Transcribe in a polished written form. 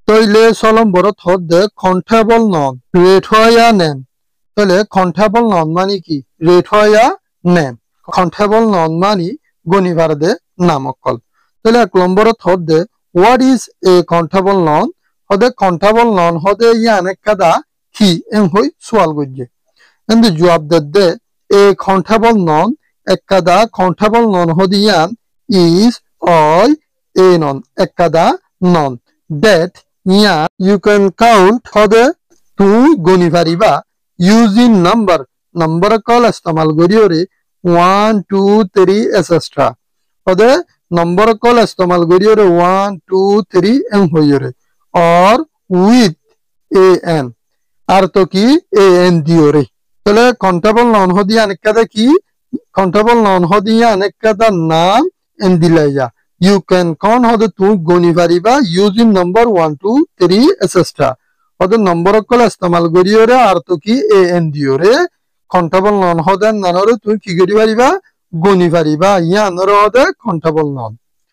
তইলে চলম বরত হদে কন্টেবল নন রেট হয়া নেম তাহলে কন্টেবল নন মানে কি রেট হয়া নেম কন্টেবল নন মানে গণিবার দে নামকল তাহলে 1 নম্বরত হদে হোয়াট ইজ এ কন্টেবল নন হদে কন্টেবল নন হদে ইয়ান একদা কি এম হই সোয়াল গজ্জে এন্ড জবাব দে এ কন্টেবল নন একদা কন্টেবল নন হদে ইয়ান is or a non ekada non that yeah you can count hode tu goni pariba using number call istemal goriore 1 2 3 etc hode number call istemal goriore 1 2 3 em hoyore or with an ar to ki an diore tole countable noun hodi anekada ki countable noun hodi anekada naam Endilaya. You can count how the two goni pariba using number 1 2 3 etc. How number kol istemal goriore arto ki an diore countable noun hoden nanore tu ki gori pariba goni pariba ya anore hode countable noun.